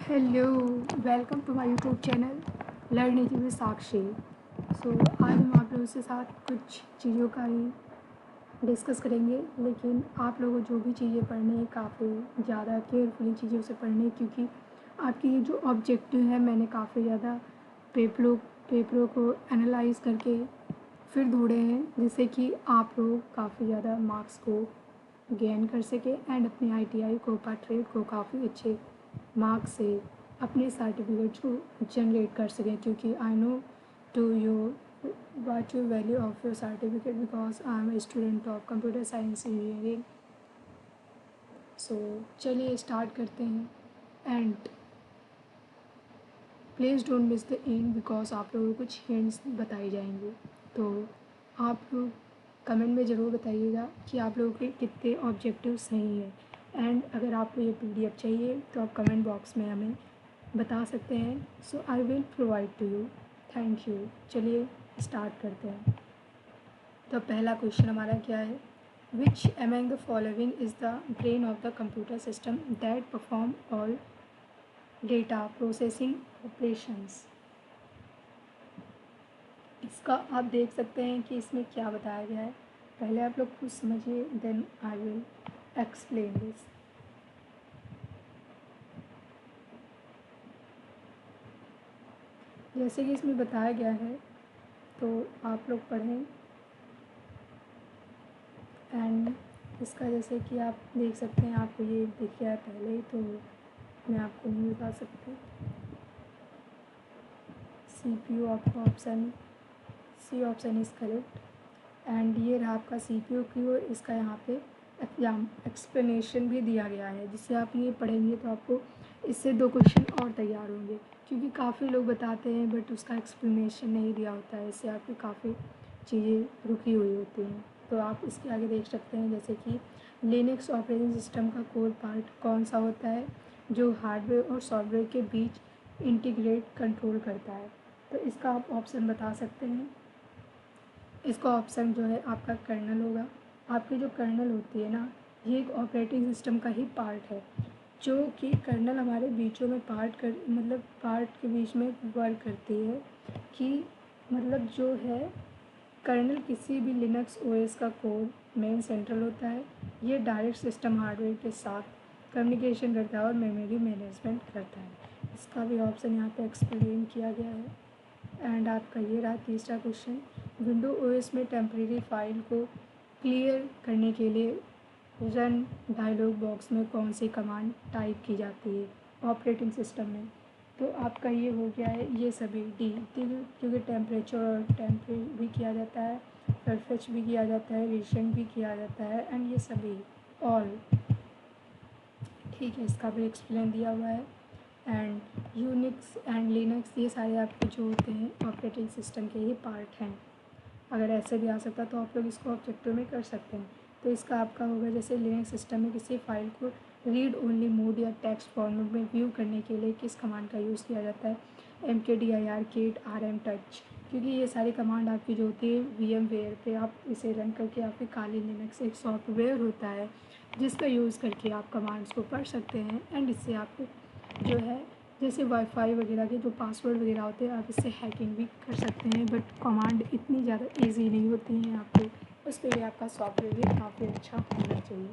Hello, welcome to my YouTube channel learn easy with Sakshi. आज हम आप लोगों के साथ कुछ चीज़ों का ही डिस्कस करेंगे, लेकिन आप लोगों को जो भी चीज़ें पढ़नी है काफ़ी ज़्यादा केयरफुली चीज़ों से पढ़नी है, क्योंकि आपकी ये जो ऑब्जेक्टिव है मैंने काफ़ी ज़्यादा पेपरों पेपरों को एनालाइज करके फिर ढूंढे हैं, जिससे कि आप लोग काफ़ी ज़्यादा मार्क्स को गेन कर सके एंड अपने ITI को ट्रेड को काफ़ी अच्छे मार्क्स से अपने सर्टिफिकेट्स को जनरेट कर सकें, क्योंकि I know to you what you value of your certificate because I am a student of computer science engineering। चलिए स्टार्ट करते हैं and please don't miss the end because आप लोगों को कुछ हिंट्स बताई जाएंगे। तो आप लोग कमेंट में ज़रूर बताइएगा कि आप लोगों के कितने ऑब्जेक्टिव सही है, एंड अगर आपको ये PDF चाहिए तो आप कमेंट बॉक्स में हमें बता सकते हैं। So I will provide to you. Thank you. चलिए स्टार्ट करते हैं। तो पहला क्वेश्चन हमारा क्या है, which among the following is the brain of the computer system that perform all data processing operations. इसका आप देख सकते हैं कि इसमें क्या बताया गया है। पहले आप लोग कुछ समझिए, then I will explain this. जैसे कि इसमें बताया गया है तो आप लोग पढ़ें एंड इसका जैसे कि आप देख सकते हैं, आपको ये दिख गया है पहले ही, तो मैं आपको नहीं बता सकती। CPU आपका option C option is correct and ये रहा आपका CPU की, और इसका यहाँ पे एग्जाम एक्सप्लेनेशन भी दिया गया है, जिससे आप ये पढ़ेंगे तो आपको इससे 2 क्वेश्चन और तैयार होंगे, क्योंकि काफ़ी लोग बताते हैं बट उसका एक्सप्लेनेशन नहीं दिया होता है, इससे आपकी काफ़ी चीज़ें रुकी हुई होती हैं। तो आप इसके आगे देख सकते हैं, जैसे कि लिनक्स ऑपरेटिंग सिस्टम का कोर पार्ट कौन सा होता है जो हार्डवेयर और सॉफ्टवेयर के बीच इंटीग्रेट कंट्रोल करता है। तो इसका आप ऑप्शन बता सकते हैं। इसका ऑप्शन जो है आपका कर्नल होगा। आपकी जो कर्नल होती है ना, ये एक ऑपरेटिंग सिस्टम का ही पार्ट है, जो कि कर्नल हमारे बीचों में पार्ट के बीच में वर्क करती है, कि मतलब जो है कर्नल किसी भी लिनक्स OS का कोर मेन सेंट्रल होता है। ये डायरेक्ट सिस्टम हार्डवेयर के साथ कम्युनिकेशन करता है और मेमोरी मैनेजमेंट करता है। इसका भी ऑप्शन यहाँ पे एक्सप्लेन किया गया है। एंड आपका ये रहा तीसरा क्वेश्चन, विंडो OS में टेम्परेरी फाइल को क्लियर करने के लिए रन डायलॉग बॉक्स में कौन सी कमांड टाइप की जाती है ऑपरेटिंग सिस्टम में। तो आपका ये हो गया है ये सभी डी, क्योंकि टेम्परेचर और टेम्परेट भी किया जाता है, परफेक्ट भी किया जाता है, रीसेंट भी किया जाता है, एंड ये सभी ऑल ठीक है। इसका भी एक्सप्लेन दिया हुआ है। एंड यूनिक्स एंड लिनक्स ये सारे आपके जो होते हैं ऑपरेटिंग सिस्टम के ही पार्ट हैं। अगर ऐसे भी आ सकता तो आप लोग इसको ऑब्जेक्टिव में कर सकते हैं। तो इसका आपका होगा, जैसे लिनक्स सिस्टम में किसी फाइल को रीड ओनली मोड या टेक्स्ट फॉर्मेट में व्यू करने के लिए किस कमांड का यूज़ किया जाता है, mkdir cat rm touch, क्योंकि ये सारी कमांड आपकी जो होती है VMware पे आप इसे रन करके आपके काली लिनक्स एक सॉफ्टवेयर होता है जिसका यूज़ करके आप कमांड्स को पढ़ सकते हैं, एंड इससे आप जो है जैसे वाईफाई वगैरह के जो पासवर्ड वगैरह होते हैं आप इससे हैकिंग भी कर सकते हैं, बट कमांड इतनी ज़्यादा ईजी नहीं होती हैं आपको, उसके लिए आपका सॉफ्टवेयर भी काफ़ी अच्छा होना चाहिए।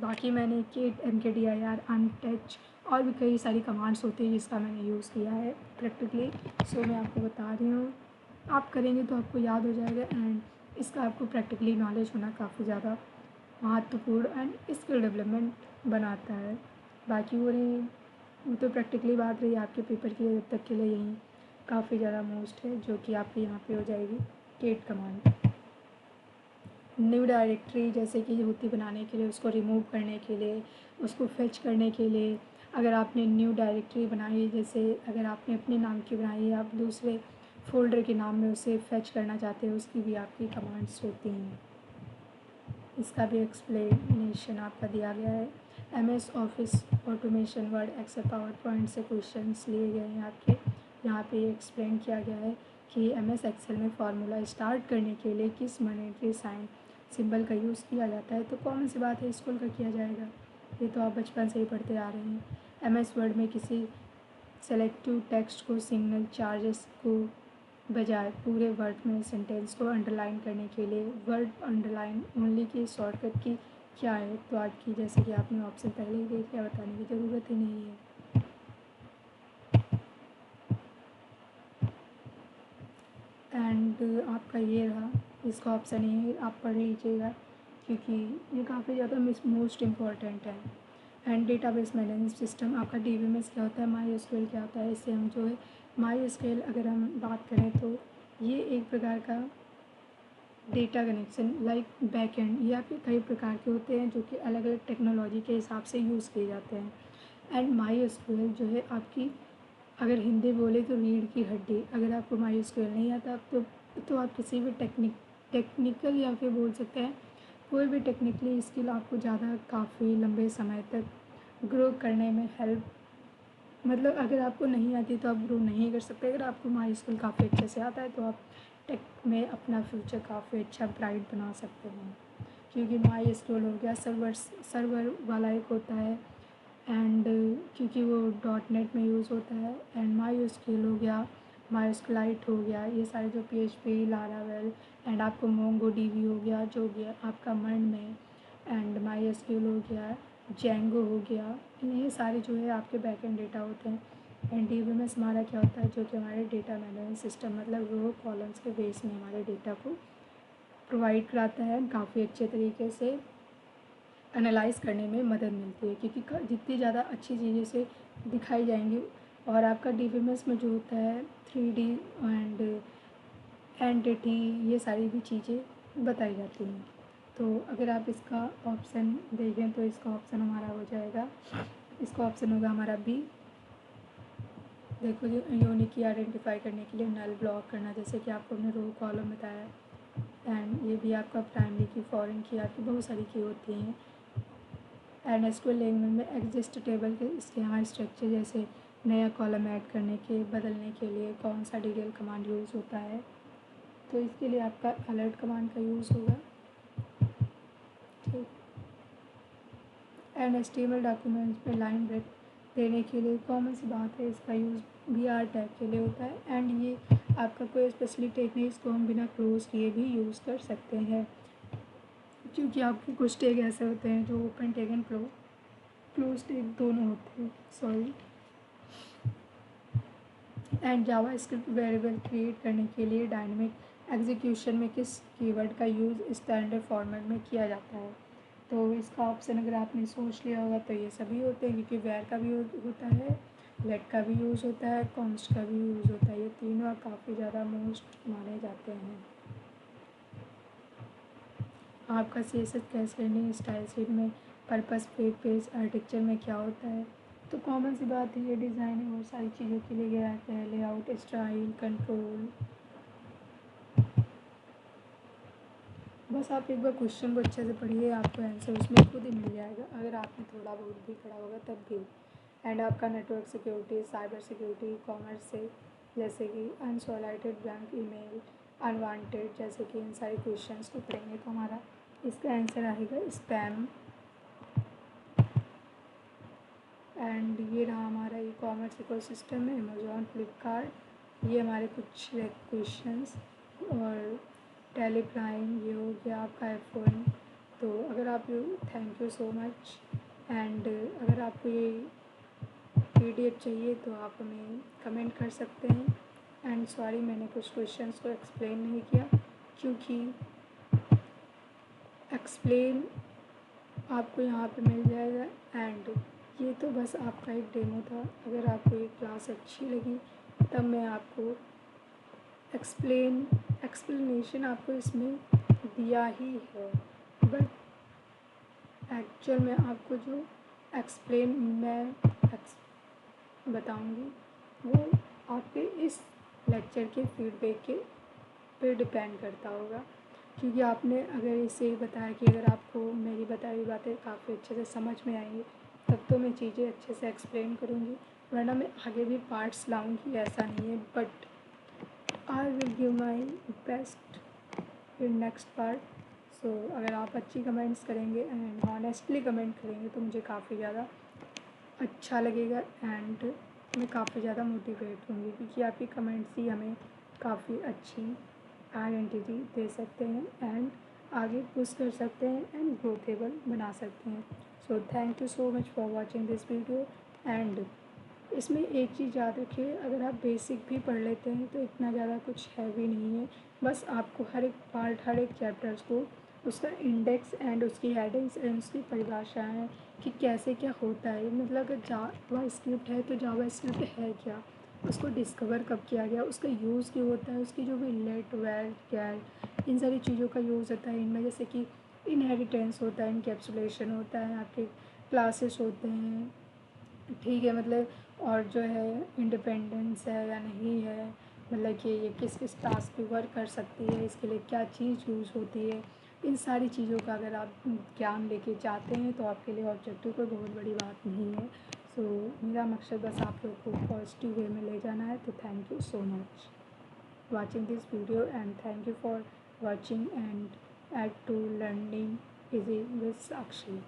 बाकी मैंने cat mkdir untouch और भी कई सारी कमांड्स होती हैं जिसका मैंने यूज़ किया है प्रैक्टिकली। मैं आपको बता रही हूँ, आप करेंगे तो आपको याद हो जाएगा, एंड इसका आपको प्रैक्टिकली नॉलेज होना काफ़ी ज़्यादा महत्वपूर्ण एंड स्किल डेवलपमेंट बनाता है। बाकी वो तो प्रैक्टिकली बात रही आपके पेपर की, जब तक के लिए यही काफ़ी ज़्यादा मोस्ट है, जो कि आपके यहाँ पे हो जाएगी केट कमांड। न्यू डायरेक्टरी जैसे कि होती बनाने के लिए, उसको रिमूव करने के लिए, उसको फेच करने के लिए, अगर आपने न्यू डायरेक्टरी बनाई, जैसे अगर आपने अपने नाम की बनाई है, आप दूसरे फोल्डर के नाम में उसे फेच करना चाहते हैं, उसकी भी आपकी कमांड्स होती हैं। इसका भी एक्सप्लेनेशन आपका दिया गया है। MS office automation Word Excel PowerPoint से क्वेश्चंस लिए गए हैं आपके। यहाँ पे एक्सप्लेन किया गया है कि MS एक्सेल में फार्मूला स्टार्ट करने के लिए किस मॉनेटरी साइन सिंबल का यूज़ किया जाता है। तो कॉमन सी बात है, स्कूल का किया जाएगा, ये तो आप बचपन से ही पढ़ते आ रहे हैं। MS वर्ड में किसी सेलेक्टिव टेक्स्ट को सिग्नल चार्जेस को बजाय पूरे वर्ड में सेंटेंस को अंडरलाइन करने के लिए वर्ड अंडरलाइन ओनली की शॉर्टकट की क्या है। तो आपकी जैसे कि आपने ऑप्शन पहले ही देख लिया, बताने की ज़रूरत ही नहीं है। एंड आपका ये रहा, इसका ऑप्शन ये आप पढ़ लीजिएगा क्योंकि ये काफ़ी ज़्यादा मोस्ट इम्पॉर्टेंट है। एंड डेटाबेस मैनेजमेंट सिस्टम आपका DBMS क्या होता है, MySQL क्या होता है। इससे हम जो है MySQL अगर हम बात करें तो ये एक प्रकार का डेटा कनेक्शन लाइक बैकएंड या फिर कई प्रकार के होते हैं जो कि अलग अलग टेक्नोलॉजी के हिसाब से यूज़ किए जाते हैं। एंड MySQL जो है आपकी, अगर हिंदी बोले तो रीढ़ की हड्डी। अगर आपको MySQL नहीं आता तो आप किसी भी टेक्निकल या फिर बोल सकते हैं कोई भी टेक्निकली स्किल आपको ज़्यादा काफ़ी लंबे समय तक ग्रो करने में हेल्प, मतलब अगर आपको नहीं आती तो आप ग्रो नहीं कर सकते। अगर आपको MySQL काफ़ी अच्छे से आता है तो आप टेक में अपना फ्यूचर काफ़ी अच्छा ब्राइट बना सकते हैं। क्योंकि MySQL हो गया सर्वर वाला एक होता है। एंड क्योंकि वो .NET में यूज़ होता है। एंड MySQL हो गया, MySQLite हो गया, ये सारे जो PHP, Laravel एंड आपको MongoDB हो गया जो गया आपका मर्न में। एंड MySQL हो गया, Django हो गया, ये सारे जो है आपके बैकएंड डेटा होते हैं। एंड DBMS हमारा क्या होता है, जो कि हमारे डेटा मैनेजमेंट सिस्टम मतलब रो कॉलम्स के बेस में हमारे डेटा को प्रोवाइड कराता है। काफ़ी अच्छे तरीके से एनालाइज़ करने में मदद मिलती है क्योंकि जितनी ज़्यादा अच्छी चीज़ें से दिखाई जाएंगी। और आपका DBMS में जो होता है 3D एंड एंटिटी, ये सारी भी चीज़ें बताई जाती हैं। तो अगर आप इसका ऑप्शन देखें तो इसका ऑप्शन हमारा हो जाएगा, इसका ऑप्शन होगा हमारा बी। देखो यूनिक की आइडेंटिफाई करने के लिए नल ब्लॉक करना, जैसे कि आपको हमने रो कॉलम बताया। एंड ये भी आपका प्राइमरी की, फॉरेन की, आपकी बहुत सारी की होती हैं। एंड SQL लैंग्वेज में एग्जिस्ट टेबल के इसके यहाँ स्ट्रक्चर, जैसे नया कॉलम ऐड करने के बदलने के लिए कौन सा डिटेल कमांड यूज़ होता है। तो इसके लिए आपका अलर्ट कमांड का यूज़ होगा। ठीक। एंड HTML डॉक्यूमेंट्स में लाइन ब्रेक देने के लिए कॉमन सी बात है, इसका यूज़ BR टैग के लिए होता है। एंड ये आपका कोई स्पेशली टैग नहीं, इसको हम बिना क्लोज किए भी यूज़ कर सकते हैं क्योंकि आपके कुछ टैग ऐसे होते हैं जो open tag and close tag दोनों होते हैं, sorry. And JavaScript variable create करने के लिए डायनेमिक एग्जीक्यूशन में किस कीवर्ड का यूज़ स्टैंडर्ड फॉर्मेट में किया जाता है। तो इसका ऑप्शन अगर आपने सोच लिया होगा तो ये सभी होते हैं क्योंकि वेयर का भी होता है, लेट का भी यूज़ होता है, कॉन्स्ट का भी यूज़ होता है। ये तीनों काफ़ी ज़्यादा मोस्ट माने जाते हैं। आपका CSS कैस्केडिंग स्टाइल शीट में पर्पस पेज आर्किटेक्चर में क्या होता है। तो कॉमन सी बात है, ये डिज़ाइन है, बहुत सारी चीज़ों के लिए गया है, लेआउट, स्टाइल, कंट्रोल। बस आप एक बार क्वेश्चन को अच्छे से पढ़िए, आपको आंसर उसमें खुद ही मिल जाएगा अगर आपने थोड़ा बहुत भी पढ़ा होगा तब भी। एंड आपका network security, cyber security, commerce से जैसे कि अनसोलाइटेड बैंक ईमेल, अनवांटेड, जैसे कि इन सारे क्वेश्चंस को पढ़ेंगे तो हमारा इसका आंसर आएगा स्पैम। एंड ये रहा हमारा ई कॉमर्स इकोसिस्टम में अमेज़ॉन, फ्लिपकार्ट, ये हमारे कुछ क्वेश्चंस। और टेली प्राइम, ये हो गया आपका F1। तो अगर आप thank you so much. And अगर आपको ये PDF चाहिए तो आप हमें कमेंट कर सकते हैं। एंड सॉरी मैंने कुछ क्वेश्चंस को एक्सप्लेन नहीं किया क्योंकि एक्सप्लेन आपको यहाँ पे मिल जाएगा। एंड ये तो बस आपका एक डेमो था, अगर आपको ये क्लास अच्छी लगी तब मैं आपको एक्सप्लेनेशन आपको इसमें दिया ही है। बट एक्चुअल में आपको जो एक्सप्लेन मैं बताऊंगी वो आपके इस लेक्चर के फीडबैक के पे डिपेंड करता होगा। क्योंकि आपने अगर इसे बताया कि अगर आपको मेरी बताई हुई बातें काफ़ी अच्छे से समझ में आएंगी तब तो मैं चीज़ें अच्छे से एक्सप्लेन करूँगी, वरना मैं आगे भी पार्ट्स लाऊँगी, ऐसा नहीं है। But I will give my best in next part. So अगर आप अच्छी कमेंट्स करेंगे एंड ऑनेस्टली कमेंट करेंगे तो मुझे काफ़ी ज़्यादा अच्छा लगेगा एंड मैं काफ़ी ज़्यादा मोटिवेट होंगी, क्योंकि आपके कमेंट्स ही हमें काफ़ी अच्छी आइडेंटिटी दे सकते हैं एंड आगे पुश कर सकते हैं एंड ग्रोथेबल बना सकते हैं। So thank you so much for watching this video and इसमें एक चीज़ याद रखिए, अगर आप बेसिक भी पढ़ लेते हैं तो इतना ज़्यादा कुछ हैवी नहीं है। बस आपको हर एक पार्ट, हर एक चैप्टर्स को उसका इंडेक्स एंड उसकी हेडिंग्स एंड उसकी परिभाषाएँ कि कैसे क्या होता है, मतलब अगर जावा स्क्रिप्ट है तो जावा स्क्रिप्ट है क्या, उसको डिस्कवर कब किया गया, उसका यूज़ क्यों होता है, उसकी जो भी लेट वेट कैट इन सारी चीज़ों का यूज़ होता है इनमें, जैसे कि इनहेरिटेंस होता है, इनकैप्सुलेशन होता है, आपके क्लासेस होते हैं, ठीक है, मतलब और जो है इंडिपेंडेंस है या नहीं है, मतलब कि ये किस किस टास्क पे वर्क कर सकती है, इसके लिए क्या चीज़ यूज़ होती है, इन सारी चीज़ों का अगर आप ज्ञान लेके चाहते हैं तो आपके लिए ऑब्जेक्टिव कोई बहुत बड़ी बात नहीं है। सो मेरा मकसद बस आप लोग को पॉजिटिव वे में ले जाना है। तो thank you so much watching this video and thank you for watching and add to learning easy with Sakshi.